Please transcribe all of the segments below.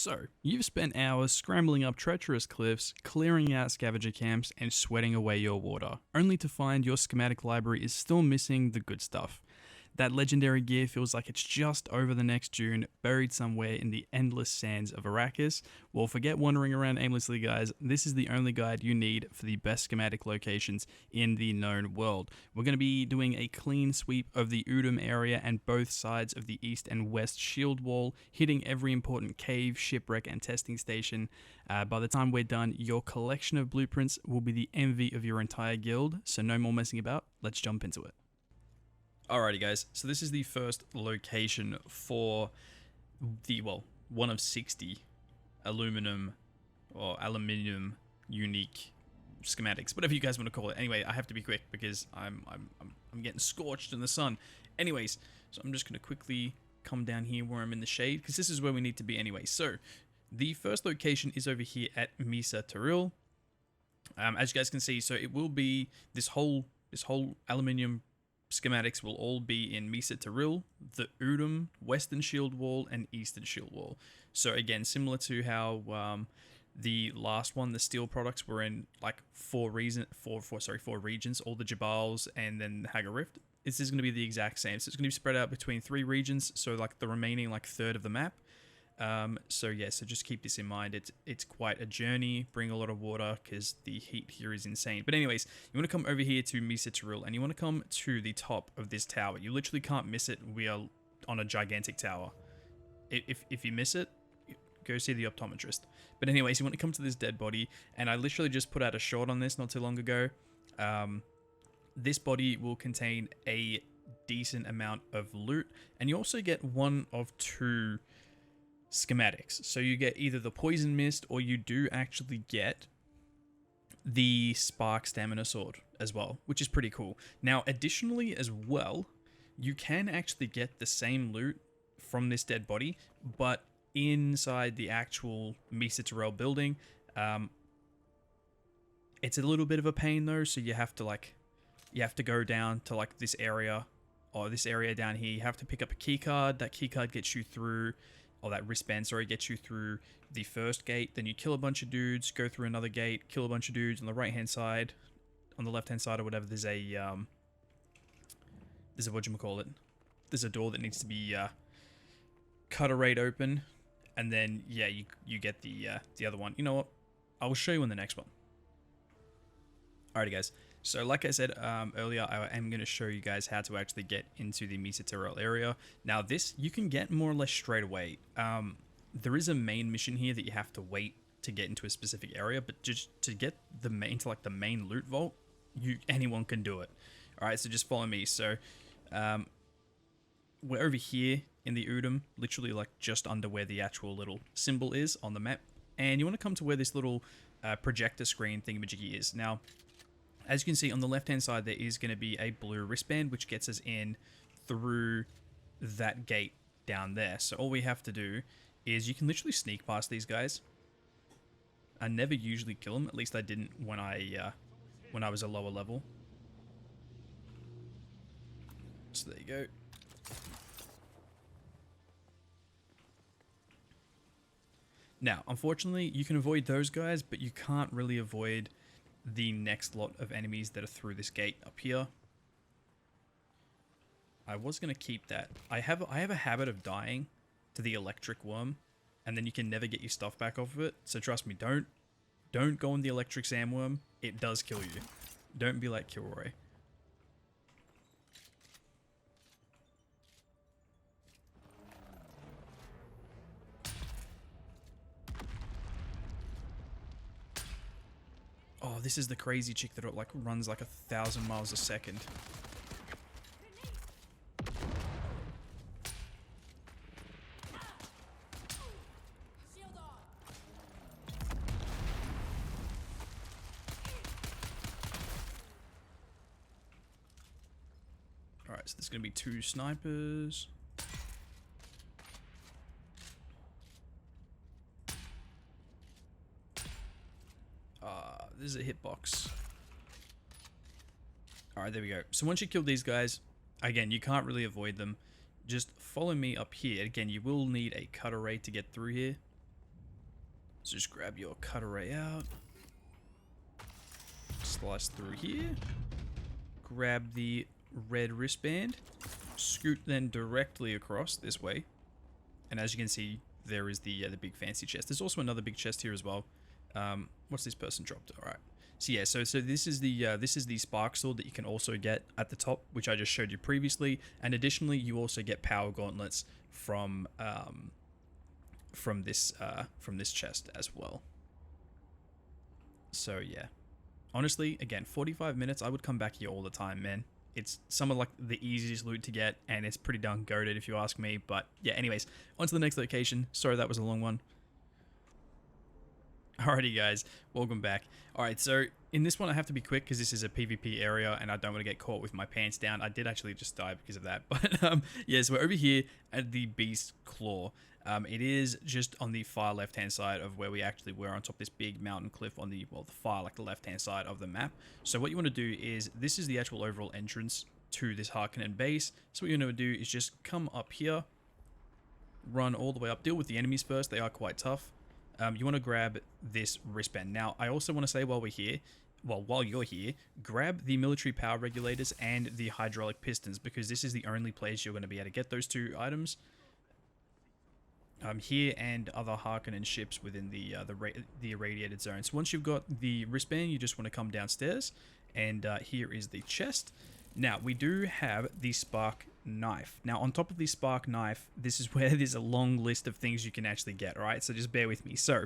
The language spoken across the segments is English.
So, you've spent hours scrambling up treacherous cliffs, clearing out scavenger camps, and sweating away your water, only to find your schematic library is still missing the good stuff. That legendary gear feels like it's just over the next dune, buried somewhere in the endless sands of Arrakis. Well, forget wandering around aimlessly, guys. This is the only guide you need for the best schematic locations in the known world. We're going to be doing a clean sweep of the Udum area and both sides of the east and west shield wall, hitting every important cave, shipwreck, and testing station. By the time we're done, your collection of blueprints will be the envy of your entire guild, so no more messing about. Let's jump into it. Alrighty guys, so this is the first location for the, well, one of 60 aluminium unique schematics, whatever you guys want to call it. Anyway, I have to be quick because I'm getting scorched in the sun. Anyways, so I'm just going to quickly come down here where I'm in the shade, because this is where we need to be anyway. So, the first location is over here at Mysa, Tarill. As you guys can see, so it will be this whole aluminium schematics will all be in Mysa Tarill, the Udum, Western Shield Wall, and Eastern Shield Wall. So again, similar to how the last one, the steel products, were in like four regions, all the Jabals and then the Hagar Rift. This is going to be the exact same. So it's going to be spread out between 3 regions, so like the remaining like third of the map. So yeah, so just keep this in mind. It's quite a journey. Bring a lot of water because the heat here is insane. But anyways, you want to come over here to Mysa Tarill and you want to come to the top of this tower. You literally can't miss it. We are on a gigantic tower. If you miss it, go see the optometrist. But anyways, you want to come to this dead body, and I literally just put out a short on this not too long ago. This body will contain a decent amount of loot, and you also get one of 2 schematics. So you get either the poison mist, or you do actually get the spark stamina sword as well, which is pretty cool. Now additionally as well, you can actually get the same loot from this dead body, but inside the actual Mysa Tarill building. It's a little bit of a pain though, so you have to go down to like this area, or this area down here. You have to pick up a key card. That key card gets you through, or that wristband, sorry, gets you through the first gate. Then you kill a bunch of dudes, go through another gate, kill a bunch of dudes on the right hand side, on the left hand side or whatever. There's a whatchamacallit, there's a door that needs to be cut a raid open, and then yeah, you get the other one. You know what? I will show you in the next one. Alrighty guys. So like I said earlier, I am going to show you guys how to actually get into the Mysa Tarill area. Now this, you can get more or less straight away. There is a main mission here that you have to wait to get into a specific area, but just to get the main, to like the main loot vault, anyone can do it. Alright, so just follow me. So we're over here in the Udum, literally like just under where the actual little symbol is on the map. And you want to come to where this little projector screen thingamajiggy is. Now, as you can see on the left hand side, there is going to be a blue wristband which gets us in through that gate down there. So all we have to do is, you can literally sneak past these guys. I never usually kill them, at least I didn't when I was a lower level. So there you go. Now, unfortunately, you can avoid those guys, but you can't really avoid the next lot of enemies that are through this gate up here. I was going to keep that. I have a habit of dying to the electric worm, and then you can never get your stuff back off of it. So trust me, don't go on the electric sandworm. It does kill you. Don't be like Kilroy. Oh, this is the crazy chick that like runs like 1,000 miles a second. Alright, so there's going to be 2 snipers. This is a hitbox. Alright, there we go. So once you kill these guys, again, you can't really avoid them. Just follow me up here. Again, you will need a cutter ray to get through here. So just grab your cut array out. Slice through here. Grab the red wristband. Scoot then directly across this way. And as you can see, there is the big fancy chest. There's also another big chest here as well. What's this person dropped? All right. So yeah, so this is the spark sword that you can also get at the top, which I just showed you previously. And additionally, you also get power gauntlets from this chest as well. So yeah, honestly, again, 45 minutes. I would come back here all the time, man. It's some of like the easiest loot to get, and it's pretty darn goated if you ask me. But yeah, anyways, on to the next location. Sorry that was a long one. Alrighty guys, welcome back. Alright, so in this one I have to be quick because this is a PvP area and I don't want to get caught with my pants down. I did actually just die because of that. But yeah, so we're over here at the Beast Claw. It is just on the far left hand side of where we actually were, on top of this big mountain cliff on the, well, the far, like the left hand side of the map. So what you want to do is, this is the actual overall entrance to this Harkonnen base. So what you're going to do is just come up here, run all the way up, deal with the enemies first. They are quite tough. You want to grab this wristband. Now, I also want to say while you're here, grab the military power regulators and the hydraulic pistons, because this is the only place you're going to be able to get those two items. Here and other Harkonnen ships within the irradiated zone. So once you've got the wristband, you just want to come downstairs, and here is the chest. Now, we do have the spark knife. Now, on top of the spark knife, this is where there's a long list of things you can actually get, alright? So just bear with me. So,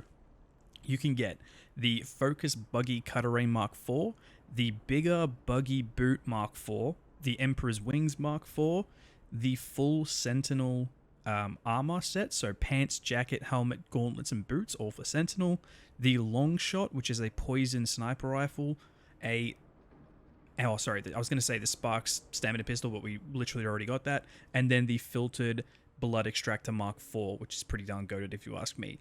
you can get the Focus Buggy Cutaway Mark IV, the Bigger Buggy Boot Mark IV, the Emperor's Wings Mark IV, the full Sentinel armor set, so pants, jacket, helmet, gauntlets, and boots, all for Sentinel, the Long Shot, which is a poison sniper rifle, I was going to say the Sparks stamina pistol, but we literally already got that. And then the filtered blood extractor Mark IV, which is pretty darn goated if you ask me.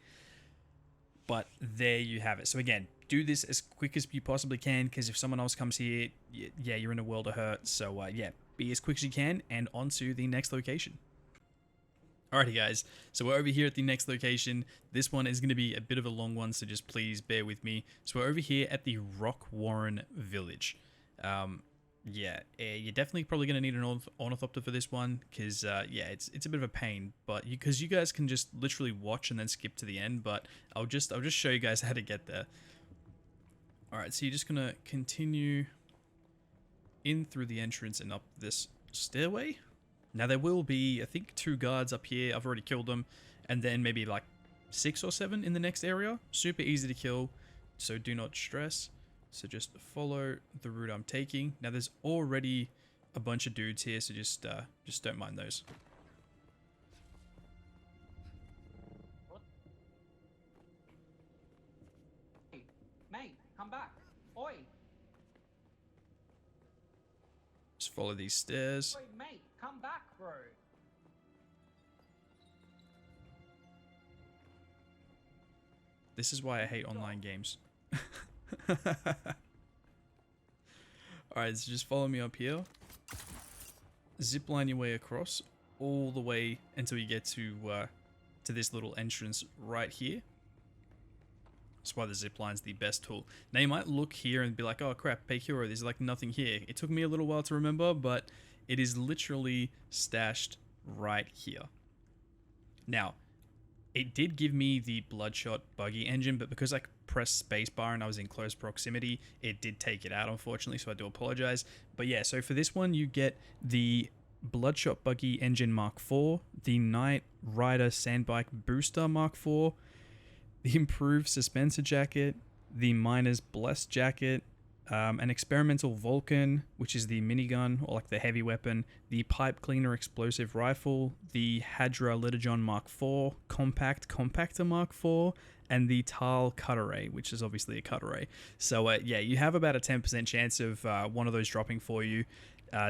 But there you have it. So again, do this as quick as you possibly can, because if someone else comes here, yeah, you're in a world of hurt. So yeah, be as quick as you can, and on to the next location. Alrighty guys, so we're over here at the next location. This one is going to be a bit of a long one, so just please bear with me. So we're over here at the Rockwarn Village. Yeah, you're definitely probably going to need an ornithopter for this one, because yeah, it's a bit of a pain, but because you guys can just literally watch and then skip to the end, but I'll just show you guys how to get there. Alright, so you're just going to continue in through the entrance and up this stairway. Now there will be, I think, 2 guards up here. I've already killed them, and then maybe like 6 or 7 in the next area. Super easy to kill, so do not stress. So just follow the route I'm taking. Now there's already a bunch of dudes here, so just don't mind those. Hey, mate, come back. Oi. Just follow these stairs. Oi, mate, come back, bro. This is why I hate online games. Alright, so just follow me up here. Zipline your way across all the way until you get to this little entrance right here. That's why the zipline's the best tool. Now you might look here and be like, oh crap, Batigh, there's like nothing here. It took me a little while to remember, but it is literally stashed right here. Now, it did give me the Bloodshot buggy engine, but because I pressed spacebar and I was in close proximity, it did take it out, unfortunately, so I do apologize. But yeah, so for this one, you get the Bloodshot buggy engine Mark IV, the Knight Rider Sandbike Booster Mark IV, the improved suspensor jacket, the Miner's Blessed jacket, an experimental Vulcan, which is the minigun, or like the heavy weapon, the pipe cleaner explosive rifle, the Hadra Litijon Mark IV, compact compactor Mark IV, and the Tal Cutaway, which is obviously a cutaway. So yeah, you have about a 10% chance of one of those dropping for you.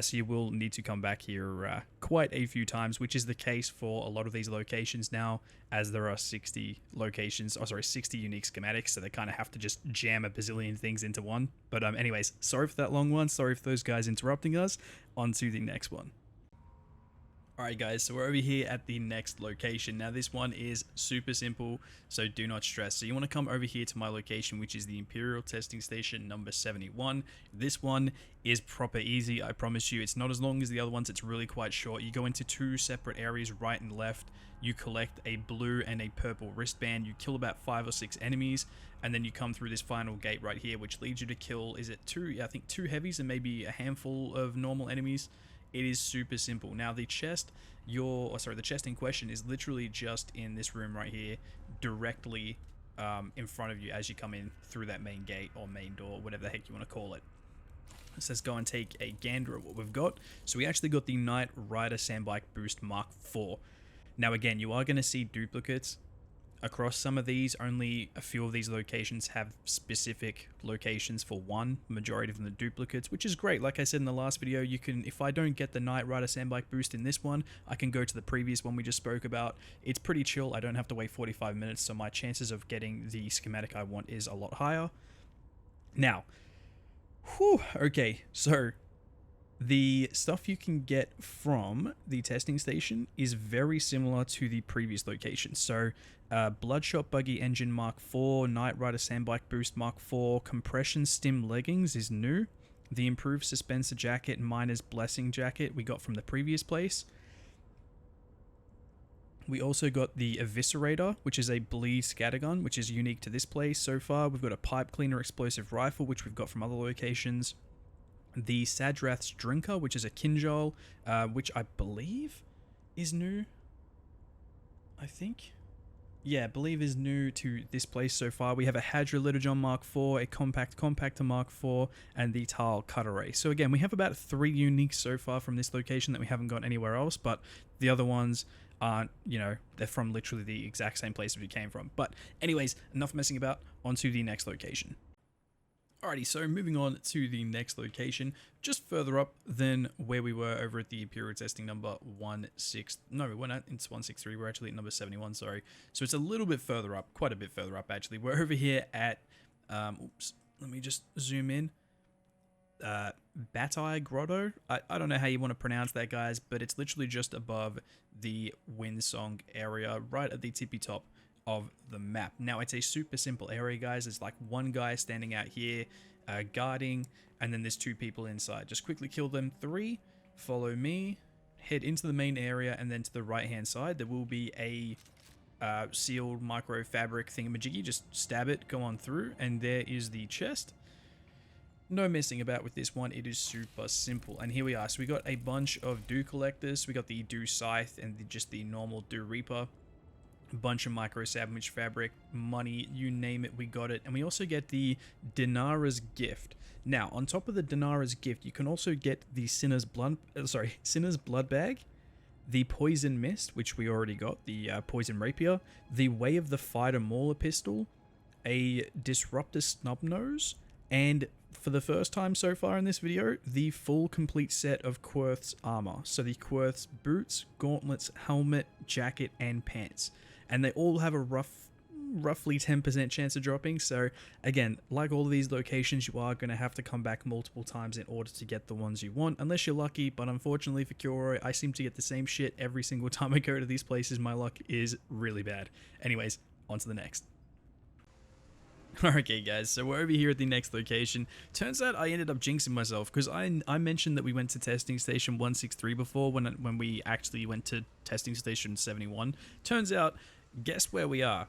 So you will need to come back here quite a few times, which is the case for a lot of these locations now, as there are 60 locations, oh sorry, 60 unique schematics, so they kind of have to just jam a bazillion things into one. But anyways, sorry for that long one, sorry for those guys interrupting us. On to the next one. Alright guys, so we're over here at the next location. Now this one is super simple, so do not stress. So you want to come over here to my location, which is the Imperial Testing Station number 71. This one is proper easy, I promise you. It's not as long as the other ones, it's really quite short. You go into two separate areas, right and left. You collect a blue and a purple wristband. You kill about 5 or 6 enemies, and then you come through this final gate right here, which leads you to kill, is it two? Yeah, I think 2 heavies and maybe a handful of normal enemies. It is super simple. Now the chest, the chest in question is literally just in this room right here, directly in front of you as you come in through that main gate or main door, whatever the heck you want to call it. It says go and take a gander at what we've got. So we actually got the Knight Rider Sandbike Boost Mark IV. Now again, you are going to see duplicates across some of these. Only a few of these locations have specific locations for one. Majority of them are duplicates, which is great. Like I said in the last video, you can, if I don't get the Knight Rider Sandbike boost in this one, I can go to the previous one we just spoke about. It's pretty chill. I don't have to wait 45 minutes, so my chances of getting the schematic I want is a lot higher. Now, okay, so the stuff you can get from the testing station is very similar to the previous location. So, Bloodshot Buggy Engine Mark IV, Knight Rider Sandbike Boost Mark IV, Compression Stim Leggings is new. The Improved Suspensor Jacket, Miner's Blessing Jacket we got from the previous place. We also got the Eviscerator, which is a bleed scattergun, which is unique to this place so far. We've got a Pipe Cleaner Explosive Rifle, which we've got from other locations. The Sadrath's Drinker, which is a Kinjal, which I believe is new. I think. Yeah, I believe is new to this place so far. We have a Hadra Liturgon Mark IV, a Compact Compactor Mark IV, and the Tarill Cutter Ray. So again, we have about 3 uniques so far from this location that we haven't got anywhere else, but the other ones aren't, you know, they're from literally the exact same place we came from. But anyways, enough messing about, onto the next location. Alrighty, so moving on to the next location, just further up than where we were over at the Imperial Testing number 16... No, we're not, it's 163, we're actually at number 71, sorry. So it's a little bit further up, quite a bit further up actually. We're over here at, oops, let me just zoom in. Batigh Grotto. I don't know how you want to pronounce that, guys, but it's literally just above the Windsong area, right at the tippy top of the map. Now it's a super simple area, guys. There's like one guy standing out here guarding, and then there's 2 people inside. Just quickly kill them. 3, follow me, head into the main area, and then to the right hand side there will be a sealed micro fabric thingamajiggy. Just stab it, go on through, and there is the chest. No messing about with this one, it is super simple. And here we are. So we got a bunch of dew collectors. We got the dew scythe and just the normal dew reaper. A bunch of micro sandwich fabric, money, you name it, we got it. And we also get the Dinara's Gift. Now, on top of the Dinara's Gift, you can also get the Sinner's Blood Bag, the Poison Mist, which we already got, the Poison Rapier, the Way of the Fighter Mauler Pistol, a Disruptor Snubnose, and for the first time so far in this video, the full complete set of Quirth's armor. So the Quirth's boots, gauntlets, helmet, jacket, and pants. And they all have a roughly 10% chance of dropping. So again, like all of these locations, you are going to have to come back multiple times in order to get the ones you want, unless you're lucky. But unfortunately for Kilroy, I seem to get the same shit every single time I go to these places. My luck is really bad. Anyways, on to the next. Okay guys, so we're over here at the next location. Turns out I ended up jinxing myself because I mentioned that we went to testing station 163 before when we actually went to testing station 71. Turns out, guess where we are?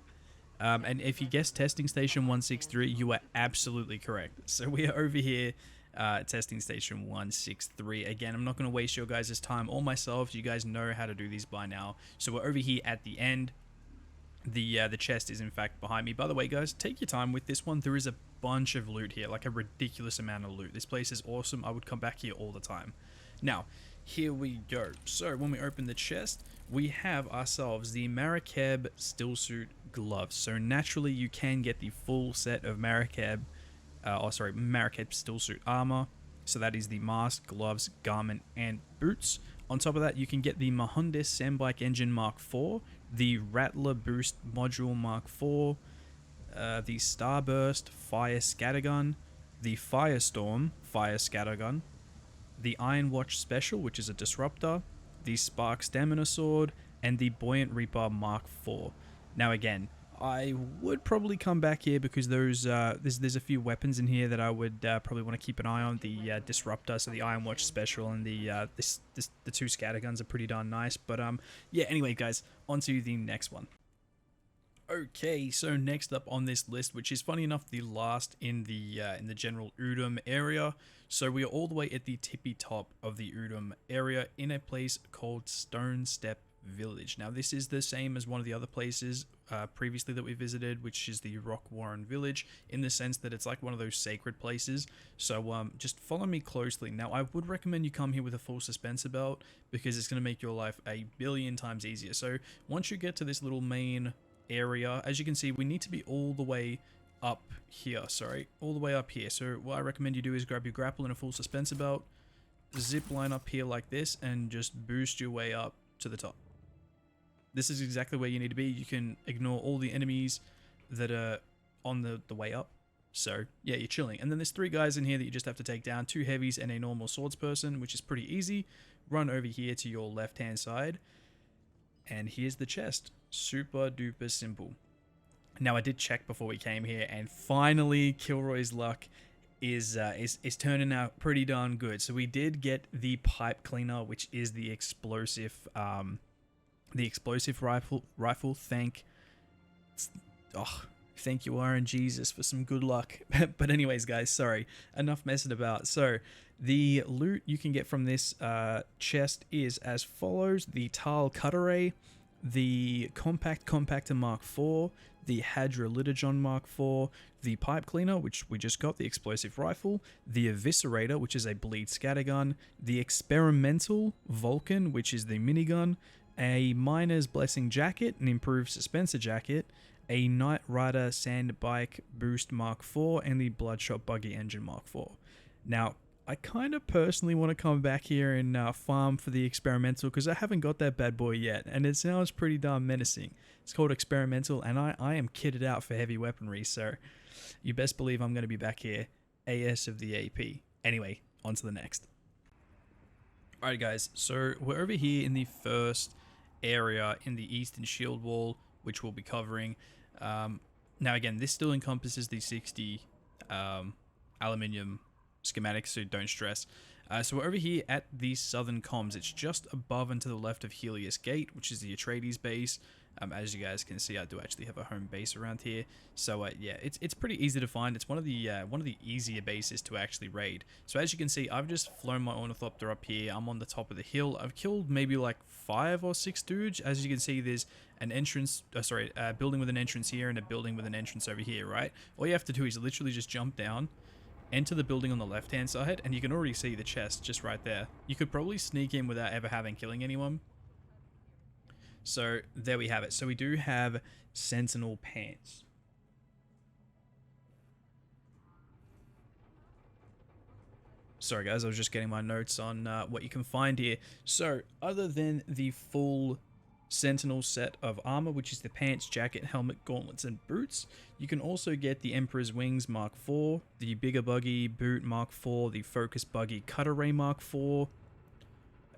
And if you guessed testing station 163, you are absolutely correct. So we are over here testing station 163. Again, I'm not going to waste your guys' time or myself. You guys know how to do these by now. So we're over here at the end. The chest is in fact behind me. By the way, guys, take your time with this one. There is a bunch of loot here, like a ridiculous amount of loot. This place is awesome. I would come back here all the time. Now, here we go. So when we open the chest, we have ourselves the Maraqeb Stillsuit gloves. So naturally, you can get the full set of Maraqeb Stillsuit armor. So that is the mask, gloves, garment, and boots. On top of that, you can get the Mahundis Sandbike Engine Mark IV, the Rattler Boost Module Mark IV, the Starburst Fire Scattergun, the Firestorm Fire Scattergun, the Iron Watch Special, which is a disruptor, the Spark Stamina Sword, and the Buoyant Reaper Mark IV. Now again, I would probably come back here because there's a few weapons in here that I would probably want to keep an eye on. The Disruptor, so the Iron Watch Special, and the 2 Scatterguns are pretty darn nice. But yeah. Anyway, guys, on to the next one. Okay, so next up on this list, which is funny enough the last in the general Udum area. So we are all the way at the tippy top of the Udum area in a place called Stonestep Village. Now this is the same as one of the other places previously that we visited, which is the Rockwarn Village, in the sense that it's like one of those sacred places. So just follow me closely. Now I would recommend you come here with a full dispenser belt because it's going to make your life a billion times easier. So once you get to this little main area, as you can see, we need to be all the way up here. All the way up here. So what I recommend you do is grab your grapple and a full dispenser belt, zip line up here like this, and just boost your way up to the top. This is exactly where you need to be. You can ignore all the enemies that are on the way up. So yeah, you're chilling. And then there's 3 guys in here that you just have to take down, 2 heavies and a normal swordsperson, which is pretty easy. Run over here to your left hand side, and here's the chest. Super duper simple. Now I did check before we came here, and finally Kilroy's luck is turning out pretty darn good. So we did get the pipe cleaner, which is the explosive rifle. Thank you, RNGesus, for some good luck. But anyways, guys, sorry, enough messing about. So the loot you can get from this chest is as follows: the Tarill Cutter, the Compact Compactor Mark IV, the Hadrolitogon Mark IV, the Pipe Cleaner, which we just got, the Explosive Rifle, the Eviscerator, which is a Bleed Scattergun, the Experimental Vulcan, which is the minigun, a Miner's Blessing Jacket, an Improved Suspensor Jacket, a Knight Rider Sand Bike Boost Mark IV, and the Bloodshot Buggy Engine Mark IV. Now, I kind of personally want to come back here and farm for the Experimental because I haven't got that bad boy yet, and it sounds pretty darn menacing. It's called Experimental, and I am kitted out for heavy weaponry, so you best believe I'm going to be back here AS of the AP. Anyway, on to the next. Alright guys, so we're over here in the first area in the Eastern Shield Wall, which we'll be covering. Now again, this still encompasses the 60 aluminium schematics, so don't stress. So we're over here at the Southern Comms. It's just above and to the left of Helios Gate, which is the Atreides base. As you guys can see, I do actually have a home base around here. So yeah, it's pretty easy to find. It's one of the easier bases to actually raid. So as you can see, I've just flown my Ornithopter up here. I'm on the top of the hill. I've killed maybe like 5 or 6 dudes. As you can see, there's an entrance, a building with an entrance here and a building with an entrance over here, right? All you have to do is literally just jump down, enter the building on the left hand side, and you can already see the chest just right there. You could probably sneak in without ever killing anyone. So there we have it. So we do have Sentinel pants. Sorry guys, I was just getting my notes on what you can find here. So other than the full Sentinel set of armor, which is the pants, jacket, helmet, gauntlets, and boots, you can also get the Emperor's Wings Mark IV, the Bigger Buggy Boot Mark IV, the Focus Buggy Cutter Ray Mark IV,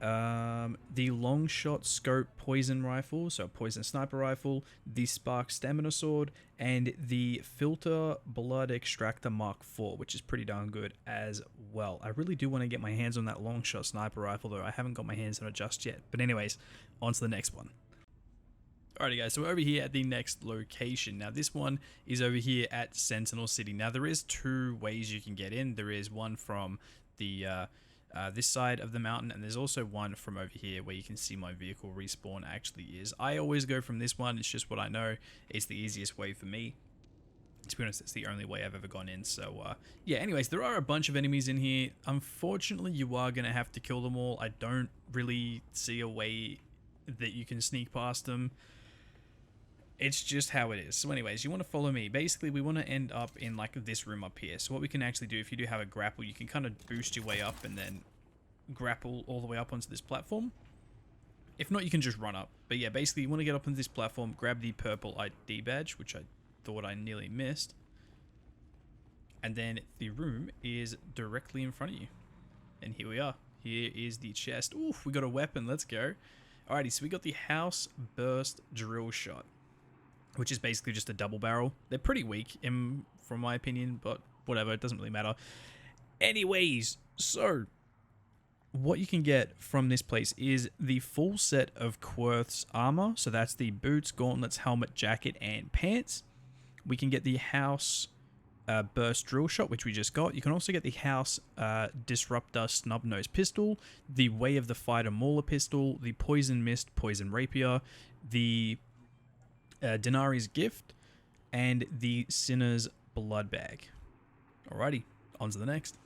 the Long Shot Scope Poison Rifle, so Poison Sniper Rifle, the Spark Stamina Sword, and the Filter Blood Extractor Mark IV, which is pretty darn good as well. I really do want to get my hands on that Long Shot Sniper Rifle, though I haven't got my hands on it just yet. But anyways, on to the next one. Alrighty guys, so we're over here at the next location. Now this one is over here at Sentinel City. Now there is 2 ways you can get in. There is one from the this side of the mountain, and there's also one from over here where you can see my vehicle respawn actually is. I always go from this one. It's just what I know. It's the easiest way for me. To be honest, it's the only way I've ever gone in. So yeah, anyways, there are a bunch of enemies in here. Unfortunately, you are going to have to kill them all. I don't really see a way that you can sneak past them. It's just how it is. So anyways, you want to follow me. Basically, we want to end up in like this room up here. So what we can actually do, if you do have a grapple, you can kind of boost your way up and then grapple all the way up onto this platform. If not, you can just run up. But yeah, basically, you want to get up onto this platform, grab the purple ID badge, which I thought I nearly missed. And then the room is directly in front of you. And here we are. Here is the chest. Oof, we got a weapon. Let's go. Alrighty, so we got the House Burst Drill Shot, which is basically just a double barrel. They're pretty weak, from my opinion, but whatever, it doesn't really matter. Anyways, so what you can get from this place is the full set of Quirth's armor. So that's the boots, gauntlets, helmet, jacket, and pants. We can get the House Burst Drill Shot, which we just got. You can also get the House Disruptor Snub-Nose Pistol, the Way of the Fighter Mauler Pistol, the Poison Mist Poison Rapier, the Denari's Gift, and the Sinner's Blood Bag. Alrighty, on to the next.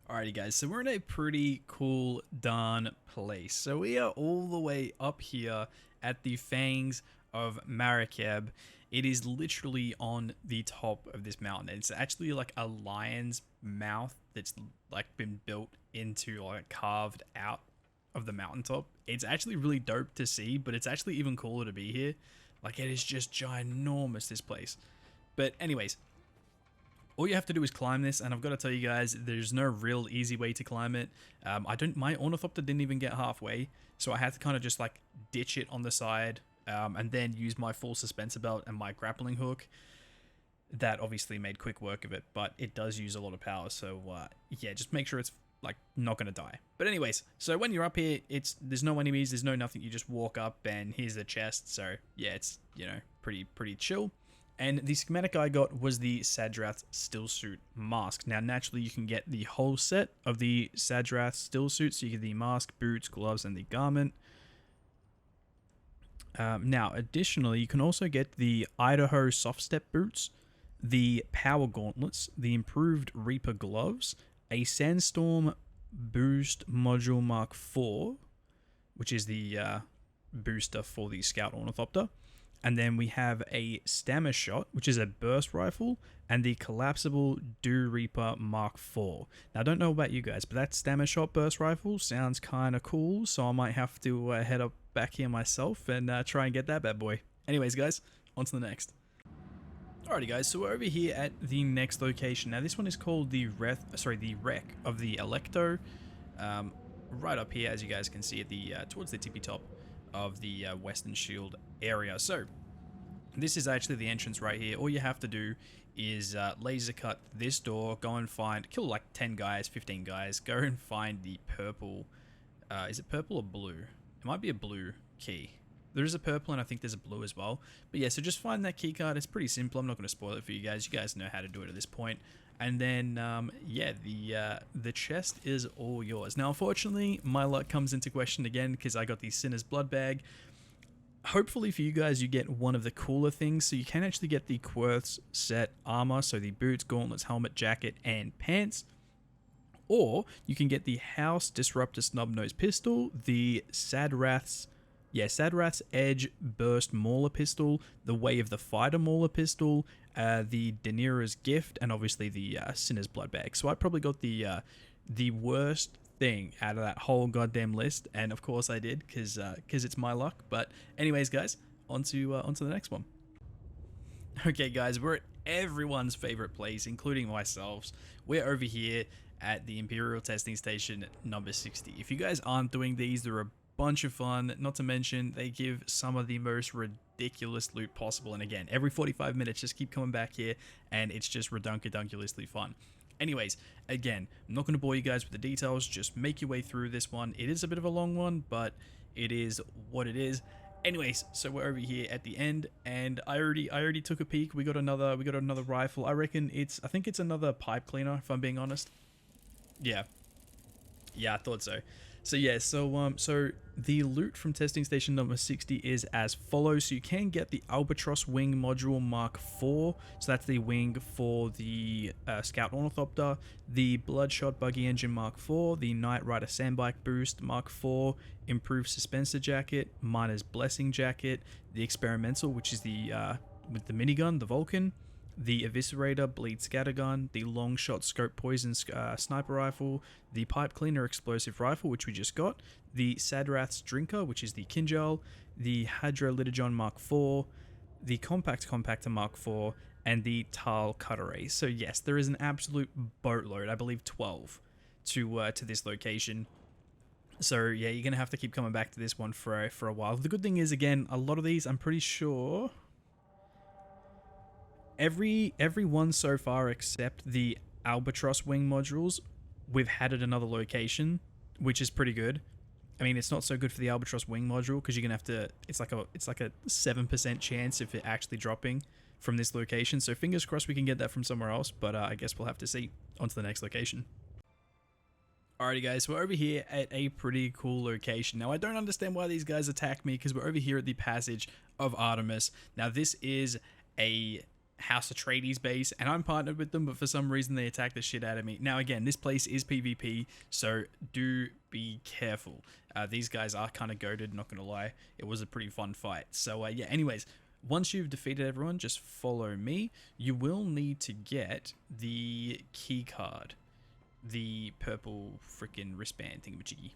Alrighty guys, so we're in a pretty cool darn place. So we are all the way up here at the Fangs of Maraqeb. It is literally on the top of this mountain. It's actually like a lion's mouth that's like been built into, like, carved out of the mountaintop. It's actually really dope to see, but it's actually even cooler to be here. Like, it is just ginormous, this place. But anyways, all you have to do is climb this, and I've got to tell you guys, there's no real easy way to climb it. My Ornithopter didn't even get halfway, so I had to kind of just like ditch it on the side, and then use my full suspensor belt and my grappling hook. That obviously made quick work of it, but it does use a lot of power, so yeah, just make sure it's like not gonna die. But anyways, so when you're up here, there's no enemies, there's no nothing. You just walk up, and here's the chest. So yeah, it's, you know, pretty chill. And the schematic I got was the Sadrath Stillsuit mask. Now, naturally, you can get the whole set of the Sadrath Stillsuit. So you get the mask, boots, gloves, and the garment. Now, additionally, you can also get the Idaho Softstep boots, the Power Gauntlets, the improved Reaper gloves, a Sandstorm Boost Module Mark IV, which is the booster for the Scout Ornithopter. And then we have a Stammer Shot, which is a burst rifle, and the collapsible Dew Reaper Mark IV. Now, I don't know about you guys, but that Stammer Shot burst rifle sounds kind of cool, so I might have to head up back here myself and try and get that bad boy. Anyways, guys, on to the next. Alrighty, guys, so we're over here at the next location. Now, this one is called the wreck of the Alecto. Right up here, as you guys can see, at the towards the tippy top of the Western Shield area. So this is actually the entrance right here. All you have to do is laser cut this door, go and kill like 10 guys, 15 guys, go and find the purple, is it purple or blue? It might be a blue key. There is a purple, and I think there's a blue as well. But yeah, so just find that key card. It's pretty simple. I'm not going to spoil it for you guys. You guys know how to do it at this point. And then, yeah, the chest is all yours. Now, unfortunately, my luck comes into question again because I got the Sinner's Blood Bag. Hopefully for you guys, you get one of the cooler things. So you can actually get the Quirth's set armor, so the boots, gauntlets, helmet, jacket, and pants. Or you can get the House Disruptor Snub-Nose Pistol, the Sadrath's Edge Burst Mauler Pistol, the Way of the Fighter Mauler Pistol, the Denira's Gift, and obviously the Sinner's Blood Bag. So I probably got the worst thing out of that whole goddamn list, and of course I did, because it's my luck. But anyways, guys, onto the next one. Okay, guys, we're at everyone's favorite place, including myself. We're over here at the Imperial Testing Station number 60. If you guys aren't doing these, they're a bunch of fun. Not to mention, they give some of the most ridiculous loot possible. And again, every 45 minutes, just keep coming back here, and it's just redunculously fun. Anyways, again, I'm not going to bore you guys with the details. Just make your way through this one. It is a bit of a long one, but it is what it is. Anyways, so we're over here at the end, and I already took a peek. We got another rifle. I think it's another pipe cleaner, if I'm being honest. Yeah, I thought so. So yeah, so the loot from testing station number 60 is as follows. So you can get the Albatross Wing Module Mark IV. So that's the wing for the Scout Ornithopter. The Bloodshot Buggy Engine Mark IV. The Knight Rider Sandbike Boost Mark IV. Improved Suspensor Jacket. Miner's Blessing Jacket. The Experimental, which is the with the minigun, the Vulcan. The Eviscerator Bleed Scattergun, the Longshot Scope Poison Sniper Rifle, the Pipe Cleaner Explosive Rifle, which we just got, the Sadrath's Drinker, which is the Kinjal, the Hadrolitigon Mark IV, the Compact Compactor Mark IV, and the Tal Cutter Ray. So yes, there is an absolute boatload, I believe 12 to this location. So yeah, you're gonna have to keep coming back to this one for a while. The good thing is, again, a lot of these, I'm pretty sure every one so far except the Albatross wing modules, we've had at another location, which is pretty good. I mean, it's not so good for the Albatross wing module because you're gonna have to. It's like a 7% chance of it actually dropping from this location. So fingers crossed we can get that from somewhere else. But I guess we'll have to see. On to the next location. Alrighty guys, we're over here at a pretty cool location. Now I don't understand why these guys attack me because we're over here at the passage of Artemis. Now this is a House Atreides base and I'm partnered with them, but for some reason they attack the shit out of me. Now again, this place is PvP, so do be careful. These guys are kind of goated, not gonna lie. It was a pretty fun fight. So yeah, anyways, once you've defeated everyone, just follow me. You will need to get the key card. The purple freaking wristband thingamajiggy.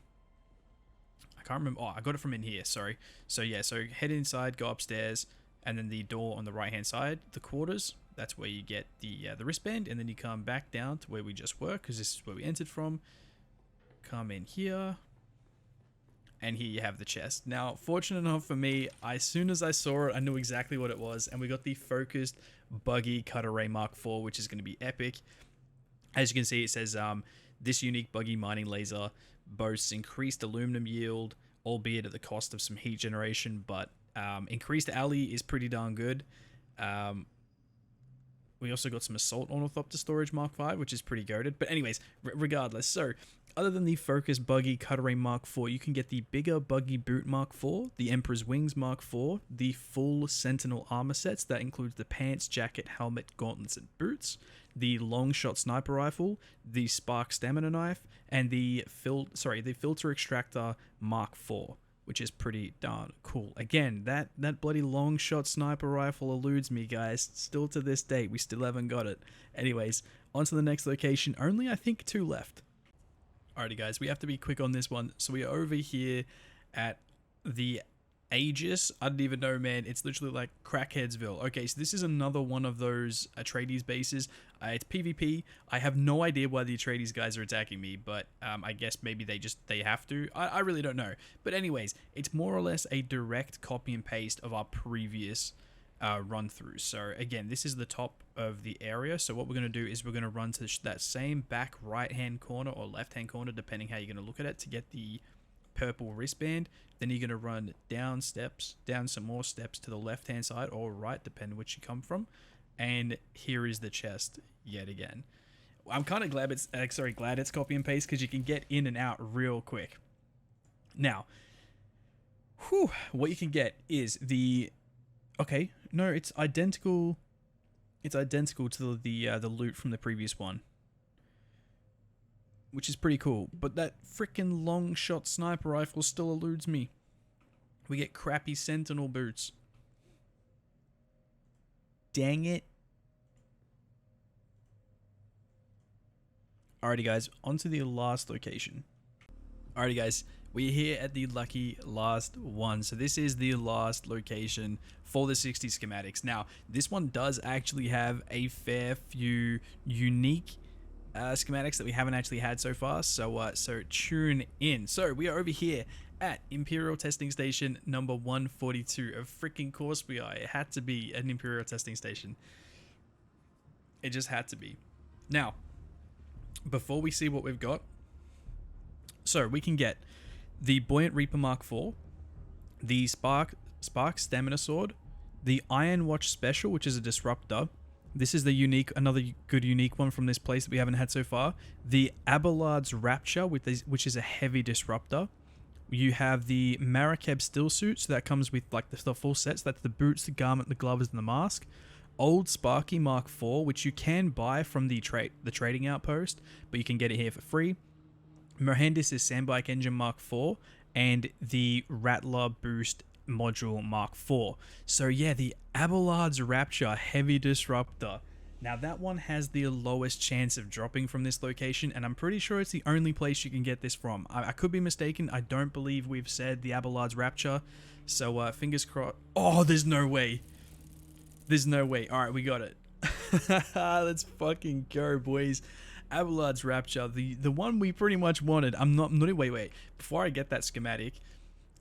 I can't remember. Oh, I got it from in here. Sorry. So yeah, so head inside, go upstairs, and then the door on the right hand side, the quarters. That's where you get the wristband, and then you come back down to where we just were, because this is where we entered from. Come in here, and here you have the chest. Now, fortunate enough for me, as soon as I saw it, I knew exactly what it was, and we got the focused buggy cutter ray Mark IV, which is going to be epic. As you can see, it says, this unique buggy mining laser boasts increased aluminum yield, albeit at the cost of some heat generation, but increased alley is pretty darn good. We also got some assault ornithopter storage Mark V, which is pretty goated. But anyways, regardless, so other than the focus buggy cutaway Mark IV, you can get the bigger buggy boot Mark IV, the Emperor's Wings Mark IV, the full Sentinel armor sets that includes the pants, jacket, helmet, gauntlets, and boots, the long shot sniper rifle, the spark stamina knife, and the filter extractor Mark IV, which is pretty darn cool. Again, that bloody long shot sniper rifle eludes me, guys. Still to this date, we still haven't got it. Anyways, on to the next location. Only, I think, 2 left. Alrighty, guys, we have to be quick on this one. So we are over here at the Aegis. I don't even know, man. It's literally like Crackheadsville. Okay, so this is another one of those Atreides bases. It's PvP. I have no idea why the Atreides guys are attacking me, but I guess maybe they have to. I really don't know. But anyways, it's more or less a direct copy and paste of our previous run through. So again, this is the top of the area. So what we're going to do is we're going to run to that same back right hand corner or left hand corner, depending how you're going to look at it, to get the purple wristband. Then you're going to run down steps, down some more steps to the left hand side or right, depending which you come from. And here is the chest yet again. I'm kind of glad it's copy and paste because you can get in and out real quick. Now, what you can get is the okay, no, it's identical. It's identical to the loot from the previous one, which is pretty cool. But that freaking long shot sniper rifle still eludes me. We get crappy Sentinel boots. Dang it. Alrighty, guys, on to the last location. Alrighty, guys, we're here at the lucky last one. So this is the last location for the 60 schematics. Now, this one does actually have a fair few unique schematics that we haven't actually had so far. So tune in. So we are over here at Imperial Testing Station number 142. Of freaking course we are. It had to be an Imperial Testing Station. It just had to be. Now, before we see what we've got, so we can get the Buoyant Reaper Mark IV, the Spark Stamina Sword, the Iron Watch Special, which is a disruptor. This is the unique, another good unique one from this place that we haven't had so far. The Abelard's Rapture, which is a heavy disruptor. You have the Maraqeb Still Suit, so that comes with like the full sets. That's the boots, the garment, the gloves, and the mask. Old Sparky Mark IV, which you can buy from the trading outpost, but you can get it here for free. Mohandis' Sandbike Engine Mark IV, and the Rattler Boost Module Mark IV. So yeah, the Abelard's Rapture Heavy Disruptor. Now that one has the lowest chance of dropping from this location, and I'm pretty sure it's the only place you can get this from. I could be mistaken. I don't believe we've said the Abelard's Rapture. So fingers crossed. Oh, there's no way. There's no way. Alright, we got it. Let's fucking go, boys. Abelard's Rapture, the one we pretty much wanted. Wait. Before I get that schematic,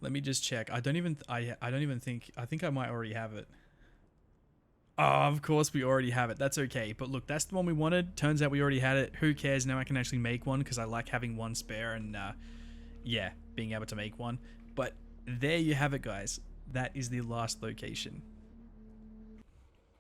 let me just check. I think I might already have it. Oh, of course we already have it. That's okay. But look, that's the one we wanted. Turns out we already had it. Who cares? Now I can actually make one because I like having one spare and, yeah, being able to make one. But there you have it, guys. That is the last location.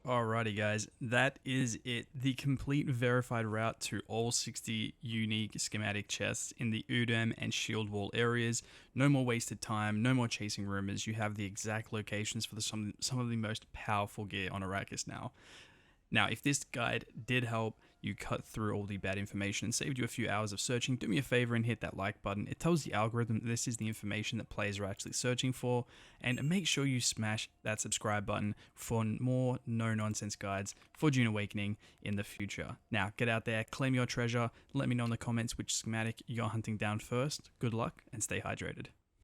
Alrighty, guys. That is it. The complete verified route to all 60 unique schematic chests in the Udam and Shield Wall areas. No more wasted time. No more chasing rumors. You have the exact locations for some of the most powerful gear on Arrakis now. Now, if this guide did help you cut through all the bad information and saved you a few hours of searching, do me a favor and hit that like button. It tells the algorithm that this is the information that players are actually searching for, and make sure you smash that subscribe button for more no-nonsense guides for DUNE Awakening in the future. Now, get out there, claim your treasure, let me know in the comments which schematic you're hunting down first. Good luck, and stay hydrated.